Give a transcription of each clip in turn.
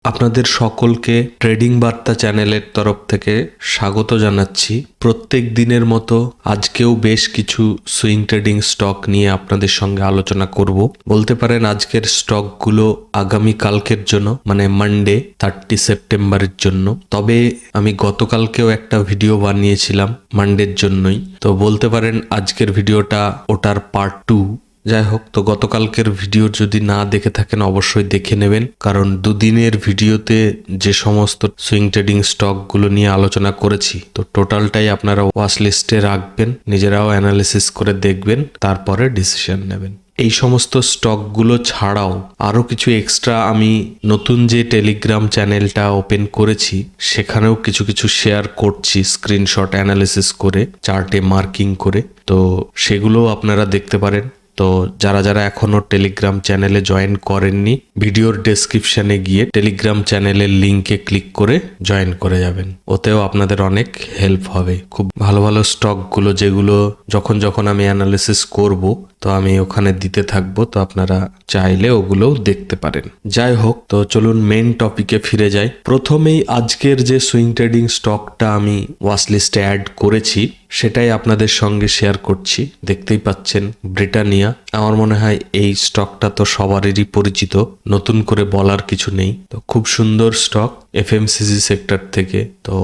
আপনাদের সকলকে ট্রেডিং বার্তা চ্যানেলের তরফ থেকে স্বাগত জানাচ্ছি। প্রত্যেক দিনের মতো আজকেও বেশ কিছু সুইং ট্রেডিং স্টক নিয়ে আপনাদের সঙ্গে আলোচনা করব। বলতে পারেন আজকের স্টকগুলো আগামী কালকের জন্য, মানে মানডে 30 সেপ্টেম্বরের জন্য। তবে আমি গতকালকেও একটা ভিডিও বানিয়েছিলাম মানডের জন্যই, তো বলতে পারেন আজকের ভিডিওটা ওটার পার্ট 2। যাই হোক, তো গতকালকের ভিডিও যদি না দেখে থাকেন অবশ্যই দেখে নেবেন, কারণ দুদিনের ভিডিওতে যে সমস্ত সুইং ট্রেডিং স্টকগুলো নিয়ে আলোচনা করেছি, তো টোটালটাই আপনারা ওয়াচ লিস্টে রাখবেন, নিজেরাও অ্যানালিসিস করে দেখবেন, তারপরে ডিসিশন নেবেন। এই সমস্ত স্টকগুলো ছাড়াও আরও কিছু এক্সট্রা আমি নতুন যে টেলিগ্রাম চ্যানেলটা ওপেন করেছি সেখানেও কিছু কিছু শেয়ার করছি, স্ক্রিনশট অ্যানালিসিস করে, চার্টে মার্কিং করে। তো সেগুলোও আপনারা দেখতে পারেন। তো যারা যারা এখনো টেলিগ্রাম চ্যানেলে জয়েন করেননি, ভিডিওর ডেসক্রিপশনে গিয়ে টেলিগ্রাম চ্যানেলের লিংকে ক্লিক করে জয়েন করে যাবেন, ওতেও আপনাদের অনেক হেল্প হবে। খুব ভালো ভালো স্টকগুলো যেগুলো যখন যখন আমি অ্যানালিসিস করব তো আমি ওখানে দিতে থাকবো, তো আপনারা চাইলে ওগুলোও দেখতে পারেন। যাই হোক, তো চলুন মেইন টপিকে ফিরে যাই। প্রথমেই আজকের যে সুইং ট্রেডিং স্টকটা আমি ওয়াচ লিস্টে অ্যাড করেছি সেটাই আপনাদের সঙ্গে শেয়ার করছি। দেখতেই পাচ্ছেন ব্রিটানিয়া। আমার মনে হয় এই স্টকটা তো সবারই পরিচিত, নতুন করে বলার কিছু নেই। তো খুব সুন্দর স্টক, এফএমসিজি সেক্টর থেকে। তো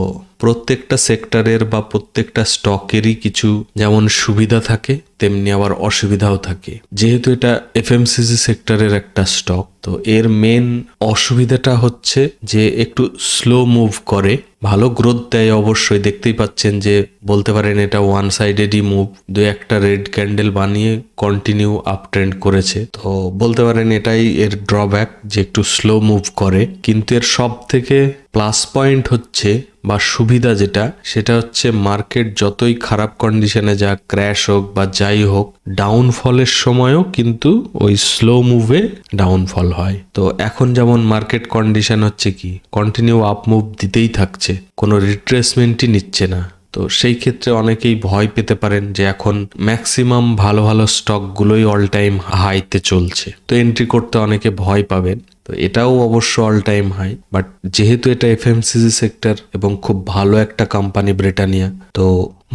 প্রত্যেকটা সেক্টরের বা প্রত্যেকটা স্টকেরই কিছু যেমন সুবিধা থাকে তেমনি আবার অসুবিধাও থাকে। যেহেতু এটা এফএমসিজি সেক্টরের একটা স্টক, তো এর মেন অসুবিধাটা হচ্ছে যে একটু স্লো মুভ করে, ভালো গ্রোথ দেয় অবশ্যই। দেখতেই পাচ্ছেন যে বলতে পারেন এটা ওয়ান সাইডেডই মুভ, দু একটা রেড ক্যান্ডেল বানিয়ে কন্টিনিউ আপ ট্রেন্ড করেছে। তো বলতে পারেন এটাই এর ড্রব্যাক, যে একটু স্লো মুভ করে। কিন্তু এর সব থেকে প্লাস পয়েন্ট হচ্ছে বা সুবিধা যেটা, সেটা হচ্ছে মার্কেট যতই খারাপ কন্ডিশনে যাক, ক্র্যাশ হোক বা যাই হোক, ডাউনফলের সময়ও কিন্তু ওই স্লো মুভে ডাউনফল হয়। তো এখন যেমন মার্কেট কন্ডিশন হচ্ছে কি, কন্টিনিউ আপ মুভ দিতেই থাকছে, কোনো রিট্রেসমেন্টই নিচ্ছে না। তো সেই ক্ষেত্রে অনেকেই ভয় পেতে পারেন যে এখন ম্যাক্সিমাম ভালো ভালো স্টকগুলোই অল টাইম হাইতে চলছে, তো এন্ট্রি করতে অনেকে ভয় পাবেন। তো এটাও অবশ্য অল টাইম হাই, বাট যেহেতু এটা এফএমসিজি সেক্টর এবং খুব ভালো একটা কোম্পানি ব্রিটানিয়া, তো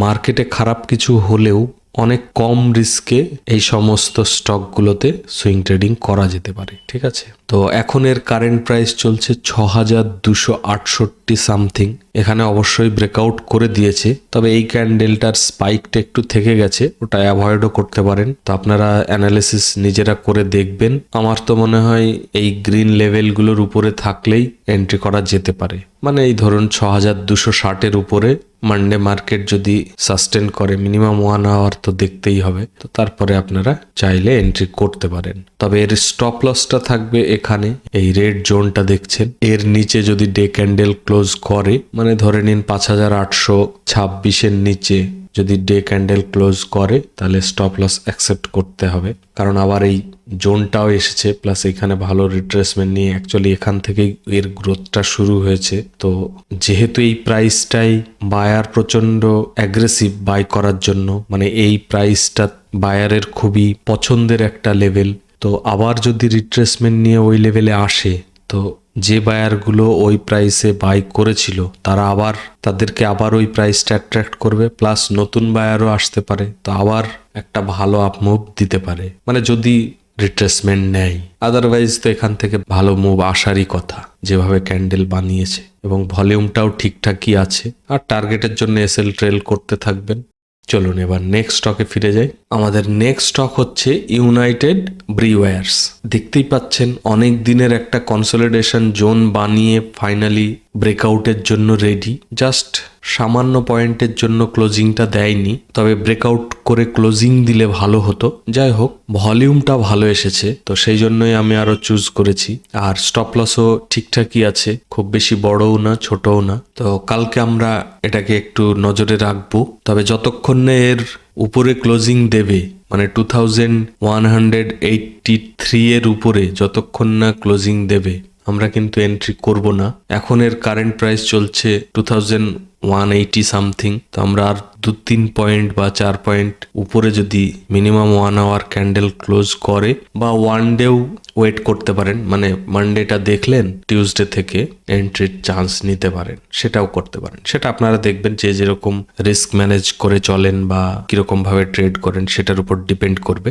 মার্কেটে খারাপ কিছু হলেও অনেক কম রিস্কে এই সমস্ত স্টকগুলোতে সুইং ট্রেডিং করা যেতে পারে। ঠিক আছে, তো এখন এর কারেন্ট প্রাইস চলছে 6268 সামথিং। এখানে অবশ্যই ব্রেকআউট করে দিয়েছে, তবে এই ক্যান্ডেলটার স্পাইকটা একটু থেকে গেছে, ওটা অ্যাভয়েডও করতে পারেন। তো আপনারা অ্যানালিসিস নিজেরা করে দেখবেন। আমার তো মনে হয় এই গ্রিন লেভেলগুলোর উপরে থাকলেই এন্ট্রি করা যেতে পারে, মানে এই ধরুন 6260-এর উপরে মানডে মার্কেট যদি সাস্টেন করে, মিনিমাম 1 আওয়ার তো দেখতেই হবে, তো তারপরে আপনারা চাইলে এন্ট্রি করতে পারেন। তবে এর স্টপ লসটা থাকবে এখানে, এই রেড জোনটা দেখছেন, এর নিচে যদি ডে ক্যান্ডেল ক্লোজ করে, মানে ধরে নিন 5826-এর নিচে যদি ডে ক্যান্ডেল ক্লোজ করে, তাহলে স্টপ লস অ্যাকসেপ্ট করতে হবে, কারণ আবার এই জোনটাও এসেছে, প্লাস এখানে ভালো রিট্রেসমেন্ট নিয়ে অ্যাকচুয়ালি এখান থেকেই এর গ্রোথটা শুরু হয়েছে। তো যেহেতু এই প্রাইসটাই বায়ার প্রচন্ড অ্যাগ্রেসিভ বাই করার জন্য, মানে এই প্রাইসটা বায়ারের খুবই পছন্দের একটা লেভেল, তো আবার যদি রিট্রেসমেন্ট নিয়ে ওই লেভেলে আসে, তো যে বায়ারগুলো ওই প্রাইসে বাই করেছিল তারা আবার তাদেরকে আবার ওই প্রাইসটা অ্যাট্রাক্ট করবে, প্লাস নতুন বায়ারও আসতে পারে, তো আবার একটা ভালো আপ মুভ দিতে পারে, মানে যদি রিট্রেসমেন্ট নেয়। আদারওয়াইজ তো এখান থেকে ভালো মুভ আসারই কথা, যেভাবে ক্যান্ডেল বানিয়েছে, এবং ভলিউমটাও ঠিকঠাকই আছে। আর টার্গেটের জন্য এসএল ট্রেল করতে থাকবেন। চলুন এবার নেক্সট স্টকে ফিরে যাই। আমাদের নেক্সট স্টক হচ্ছে ইউনাইটেড ব্রিওয়ার্স। দেখতেই পাচ্ছেন অনেক দিনের একটা কনসলিডেশন জোন বানিয়ে ফাইনালি ব্রেকআউটের জন্য রেডি। জাস্ট সামান্য পয়েন্টের জন্য ক্লোজিংটা দেয়নি, তবে ব্রেকআউট করে ক্লোজিং দিলে ভালো হতো। যাই হোক, ভলিউমটা ভালো এসেছে, তো সেই জন্যই আমি আরো চুজ করেছি। আর স্টপ লসও ঠিকঠাকই আছে, খুব বেশি বড়ও না ছোটও না। তো কালকে আমরা এটাকে একটু নজরে রাখবো, তবে যতক্ষণ না এর উপরে ক্লোজিং দেবে, মানে 2183-এর উপরে যতক্ষণ না ক্লোজিং দেবে, আমরা কিন্তু এন্ট্রি করব না। এখন এর কারেন্ট প্রাইস চলছে 180 সামথিং। তো আমরা আর 2-3 পয়েন্ট বা 4 পয়েন্ট উপরে যদি মিনিমাম 1 আওয়ার ক্যান্ডেল ক্লোজ করে বা ওয়ান ডেও ওয়েট করতে পারেন, মানে মানডেটা দেখলেন, টিউসডে থেকে এন্ট্রির চান্স নিতে পারেন, সেটাও করতে পারেন। সেটা আপনারা দেখবেন যে যেরকম রিস্ক ম্যানেজ করে চলেন বা কিরকম ভাবে ট্রেড করেন সেটার উপর ডিপেন্ড করবে।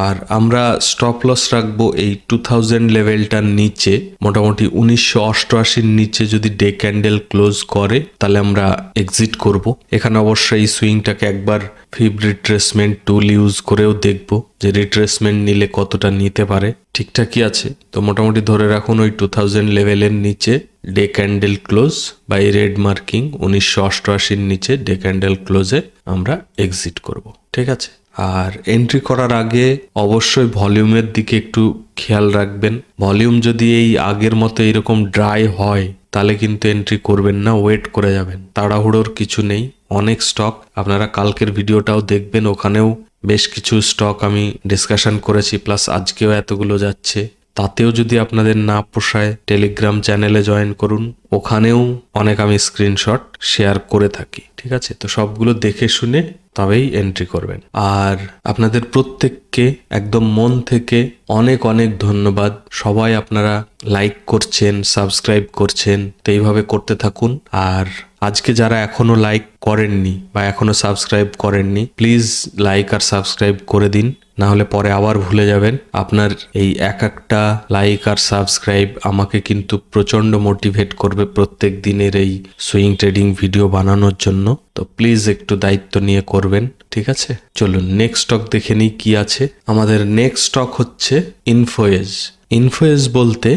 আর আমরা স্টপ লস রাখবো এই 2000 লেভেলটার নিচে, মোটামুটি 1988-র নিচে যদি ডে ক্যান্ডেল ক্লোজ করে তাহলে আমরা এক্সিট করব। এখানে অবশ্যই সুইংটাকে একবার ফিব রিট্রেসমেন্ট টুল ইউজ করেও দেখবো যে রিট্রেসমেন্ট নিলে কতটা নিতে পারে, ঠিকঠাকই আছে। তো মোটামুটি ধরে রাখুন ওই 2000 লেভেলের নিচে ডে ক্যান্ডেল ক্লোজ বা এই রেড মার্কিং 1988-র নিচে ডে ক্যান্ডেল ক্লোজে আমরা এক্সিট করব, ঠিক আছে। আর এন্ট্রি করার আগে অবশ্যই ভলিউমের দিকে একটু খেয়াল রাখবেন। ভলিউম যদি এই আগের মতো এরকম ড্রাই হয় তাহলে কিন্তু এন্ট্রি করবেন না, ওয়েট করে যাবেন। তাড়াহুড়োর কিছু নেই, অনেক স্টক, আপনারা কালকের ভিডিওটাও দেখবেন, ওখানেও বেশ কিছু স্টক আমি ডিসকাশন করেছি, প্লাস আজকেও এতগুলো যাচ্ছে। তাতেও যদি আপনাদের না পোষায় টেলিগ্রাম চ্যানেলে জয়েন করুন, ওখানেও অনেক আমি স্ক্রিনশট শেয়ার করে থাকি, ঠিক আছে। তো সবগুলো দেখে শুনে তবেই এন্ট্রি করবেন। আর আপনাদের প্রত্যেককে একদম মন থেকে অনেক অনেক ধন্যবাদ। সবাই আপনারা লাইক করছেন, সাবস্ক্রাইব করছেন, তো এইভাবে করতে থাকুন। আর আজকে যারা এখনো লাইক করেননি বা এখনো সাবস্ক্রাইব করেননি, প্লিজ লাইক আর সাবস্ক্রাইব করে দিন, না হলে পরে আবার ভুলে যাবেন। আপনার এই একটা লাইক আর সাবস্ক্রাইব আমাকে কিন্তু প্রচন্ড মোটিভেট করবে প্রত্যেক দিনের এই সুইং ট্রেডিং ভিডিও বানানোর জন্য। তো প্লিজ একটু দায়িত্ব নিয়ে করবেন, ঠিক আছে। চলুন নেক্সট স্টক দেখে নিই কি আছে। আমাদের নেক্সট স্টক হচ্ছে ইনফোএজ। ইনফোএজ বলতে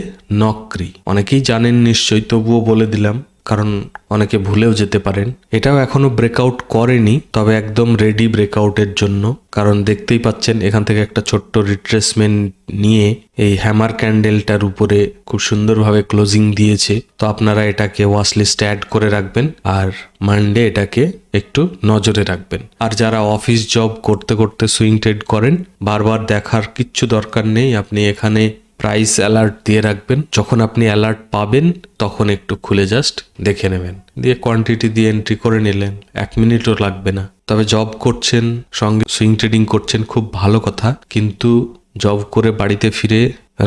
নকরি, অনেকেই জানেন নিশ্চয়ই, তবুও বলে দিলাম কারণ অনেকে ভুলেও যেতে পারেন। এটাও এখনো ব্রেকআউট করেনি, তবে একদম রেডি ব্রেকআউটের জন্য, কারণ দেখতেই পাচ্ছেন এখান থেকে একটা ছোট্ট রিট্রেসমেন্ট নিয়ে এই হ্যামার ক্যান্ডেলটার উপরে খুব সুন্দরভাবে ক্লোজিং দিয়েছে। তো আপনারা এটাকে ওয়াচ লিস্টে অ্যাড করে রাখবেন আর মানডে এটাকে একটু নজরে রাখবেন। আর যারা অফিস জব করতে করতে সুইং ট্রেড করেন, বারবার দেখার কিচ্ছু দরকার নেই, আপনি এখানে প্রাইস অ্যালার্ট দিয়ে রাখবেন। যখন আপনি অ্যালার্ট পাবেন তখন একটু খুলে জাস্ট দেখে নেবেন, দিয়ে কোয়ান্টিটি দিয়ে এন্ট্রি করে নিলেন, 1 মিনিটও লাগবে না। তবে জব করছেন সঙ্গে সুইং ট্রেডিং করছেন, খুব ভালো কথা, কিন্তু জব করে বাড়িতে ফিরে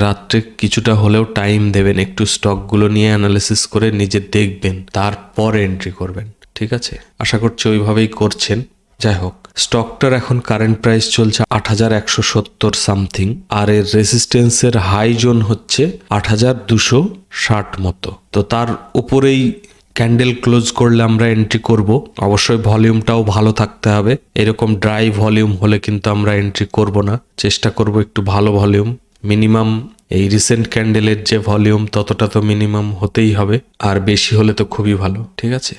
রাত্রে কিছুটা হলেও টাইম দেবেন, একটু স্টকগুলো নিয়ে অ্যানালিসিস করে নিজে দেখবেন, তারপর এন্ট্রি করবেন, ঠিক আছে। আশা করছি ওইভাবেই করছেন। যাই হোক, স্টকটার এখন কারেন্ট প্রাইস চলছে 8170 সামথিং, আর এর রেজিস্ট্যান্সের হাই জোন হচ্ছে 8260 মতো। তো তার উপরেই ক্যান্ডেল ক্লোজ করলে আমরা এন্ট্রি করব। অবশ্যই ভলিউমটাও ভালো থাকতে হবে, এরকম ড্রাই ভলিউম হলে কিন্তু আমরা এন্ট্রি করব না, চেষ্টা করব একটু ভালো ভলিউম, মিনিমাম এই রিসেন্ট ক্যান্ডেলের যে ভলিউম ততটা তো মিনিমাম হতেই হবে, আর বেশি হলে তো খুবই ভালো, ঠিক আছে।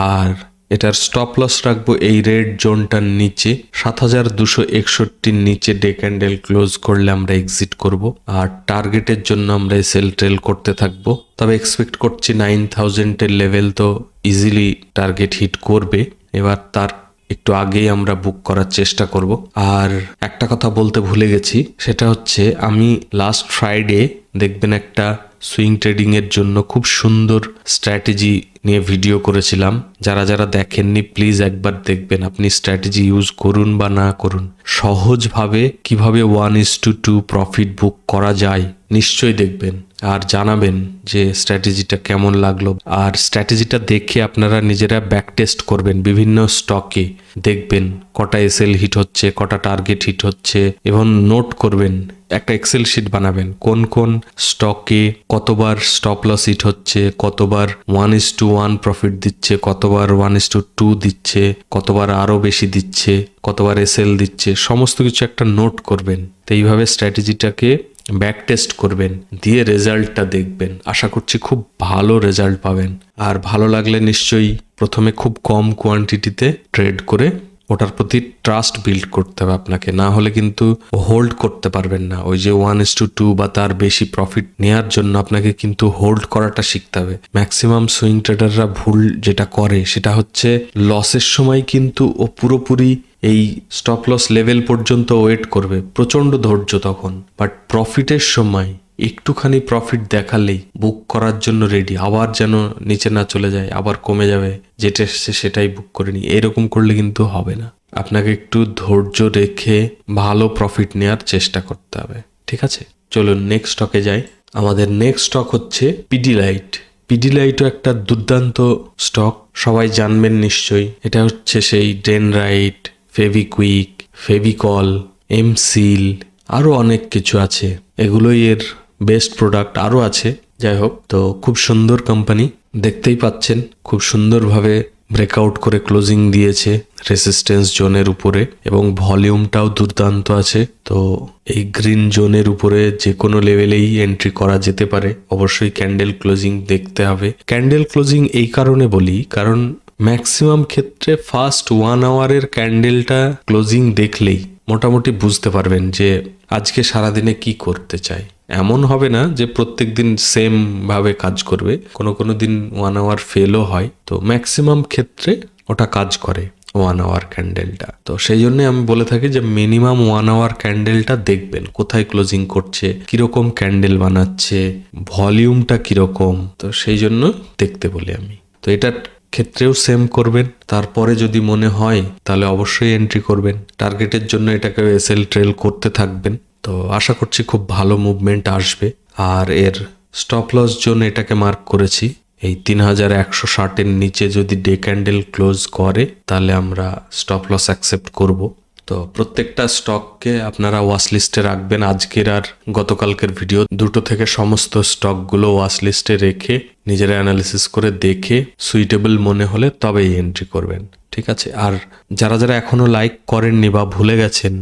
আর এটার স্টপ লস রাখবো এই রেড জোনটার নিচে 7261-র নিচে ডে ক্যান্ডেল ক্লোজ করলে আমরা এক্সিট করব। আর টার্গেটের জন্য আমরা সেল ট্রেল করতে থাকবো। তবে এক্সপেক্ট করছি 9000-এর লেভেল তো ইজিলি টার্গেট হিট করবে, এবার তার একটু আগেই আমরা বুক করার চেষ্টা করব। আর একটা কথা বলতে ভুলে গেছি, সেটা হচ্ছে আমি লাস্ট ফ্রাইডে দেখবেন একটা সুইং ট্রেডিং এর জন্য খুব সুন্দর স্ট্র্যাটেজি নিয়ে ভিডিও করেছিলাম। যারা যারা দেখেননি প্লিজ একবার দেখবেন। আপনি স্ট্র্যাটেজি ইউজ করুন বা না করুন, সহজভাবে কিভাবে 1:2 প্রফিট বুক করা যায় নিশ্চয়ই দেখবেন আর জানাবেন যে স্ট্র্যাটেজিটা কেমন লাগলো। আর স্ট্র্যাটেজিটা দেখে আপনারা নিজেরা ব্যাক টেস্ট করবেন, বিভিন্ন স্টকে দেখবেন কটা এসএল হিট হচ্ছে, কটা টার্গেট হিট হচ্ছে, এবং নোট করবেন, একটা এক্সেল শিট বানাবেন কোন কোন স্টকে কতবার স্টপ লস হিট হচ্ছে, কতবার 1:1 প্রফিট দিচ্ছে, কতবার 1:2 দিচ্ছে, কতবার আরো বেশি দিচ্ছে, কতবার এসএল দিচ্ছে, সমস্ত কিছু একটা নোট করবেন। তো এইভাবে স্ট্র্যাটেজিটাকে ব্যাক টেস্ট করবেন, দিয়ে রেজাল্টটা দেখবেন। আশা করছি খুব ভালো রেজাল্ট পাবেন। আর ভালো লাগলে নিশ্চয়ই প্রথমে খুব কম কোয়ান্টিটিতে ট্রেড করে ওটার প্রতি ট্রাস্ট বিল্ড করতে হবে আপনাকে, না হলে কিন্তু হোল্ড করতে পারবেন না। ওই যে 1:2 বা তার বেশি প্রফিট নেওয়ার জন্য আপনাকে কিন্তু হোল্ড করাটা শিখতে হবে। ম্যাক্সিমাম সুইং ট্রেডাররা ভুল যেটা করে সেটা হচ্ছে লসের সময় কিন্তু ও পুরোপুরি এই স্টপ লস লেভেল পর্যন্ত ওয়েট করবে, প্রচন্ড ধৈর্য তখন, বাট প্রফিটের সময় একটুখানি প্রফিট দেখালেই বুক করার জন্য রেডি, আবার যেন নিচে না চলে যায়, আবার কমে যাবে, যেটা এসছে সেটাই বুক করে নি, এরকম করলে কিন্তু হবে না। আপনাকে একটু ধৈর্য রেখে ভালো প্রফিট নেওয়ার চেষ্টা করতে হবে, ঠিক আছে? চলুন নেক্সট স্টকে যাই। আমাদের নেক্সট স্টক হচ্ছে পিডিলাইট। পিডিলাইটও একটা দুর্দান্ত স্টক, সবাই জানবেন নিশ্চয়ই। এটা হচ্ছে সেই ডেনরাইট, ফেভিকুইক, ফেভিকল, এমসিল, আরও অনেক কিছু আছে। এগুলোই এর বেস্ট প্রোডাক্ট, আরও আছে। যাই হোক, তো খুব সুন্দর কোম্পানি, দেখতেই পাচ্ছেন খুব সুন্দরভাবে ব্রেকআউট করে ক্লোজিং দিয়েছে রেসিস্টেন্স জোনের উপরে, এবং ভলিউমটাও দুর্দান্ত আছে। তো এই গ্রিন জোনের উপরে যে কোনো লেভেলেই এন্ট্রি করা যেতে পারে। অবশ্যই ক্যান্ডেল ক্লোজিং দেখতে হবে। ক্যান্ডেল ক্লোজিং এই কারণে বলি, কারণ ম্যাক্সিমাম ক্ষেত্রে ফার্স্ট 1 আওয়ারের ক্যান্ডেলটা ক্লোজিং দেখলেই মোটামুটি বুঝতে পারবেন যে আজকে সারাদিনে কি করতে চাই। এমন হবে না যে প্রত্যেক দিন সেম ভাবে কাজ করবে, কোনো কোনো দিন 1 আওয়ার ফেলও হয়। তো ম্যাক্সিমাম ক্ষেত্রে ওটা কাজ করে 1 আওয়ার ক্যান্ডেলটা। তো সেই জন্য আমি বলে থাকি যে মিনিমাম 1 আওয়ার ক্যান্ডেলটা দেখবেন, কোথায় ক্লোজিং করছে, কিরকম ক্যান্ডেল বানাচ্ছে, ভলিউমটা কিরকম। তো সেই জন্য দেখতে বলি আমি। তো এটার ক্ষেত্রেও সেম করবেন। তারপরে যদি মনে হয় তাহলে অবশ্যই এন্ট্রি করবেন। টার্গেটের জন্য এটাকে এসএল ট্রেল করতে থাকবেন। তো আশা করছি খুব ভালো মুভমেন্ট আসবে। আর এর স্টপ লস জোন এটাকে মার্ক করেছি এই 3160-এর নিচে যদি ডে ক্যান্ডেল ক্লোজ করে তাহলে আমরা স্টপ লস অ্যাকসেপ্ট করব। তো প্রত্যেকটা স্টককে আপনারা ওয়াচ লিস্টে রাখবেন। আজকের আর গতকালকের ভিডিও দুটো থেকে সমস্ত স্টকগুলো ওয়াচ লিস্টে রেখে নিজেরা অ্যানালিসিস করে দেখে সুইটেবল মনে হলে তবেই এন্ট্রি করবেন, ঠিক আছে? আর যারা যারা এখনো লাইক করেননি বা ভুলে গেছেন,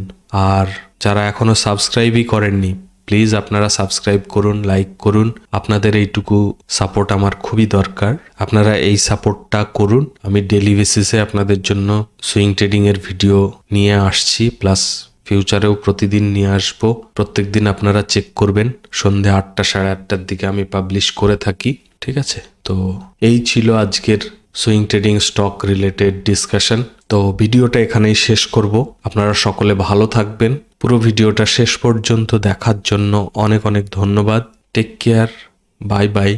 আর যারা এখনো সাবস্ক্রাইবই করেননি, প্লিজ আপনারা সাবস্ক্রাইব করুন, লাইক করুন। আপনাদের এইটুকু সাপোর্ট আমার খুবই দরকার। আপনারা এই সাপোর্টটা করুন। আমি ডেলি বেসিসে আপনাদের জন্য সুইং ট্রেডিং এর ভিডিও নিয়ে আসছি, প্লাস ফিউচারেও প্রতিদিন নিয়ে আসবো। প্রত্যেক দিন আপনারা চেক করবেন, সন্ধ্যে 8টা 8:30টার দিকে আমি পাবলিশ করে থাকি, ঠিক আছে? তো এই ছিল আজকের swing trading stock related discussion. তো ভিডিওটা এখানেই শেষ করব। আপনারা সকলে ভালো থাকবেন। পুরো ভিডিওটা শেষ পর্যন্ত দেখার জন্য অনেক অনেক ধন্যবাদ। Take care, bye by.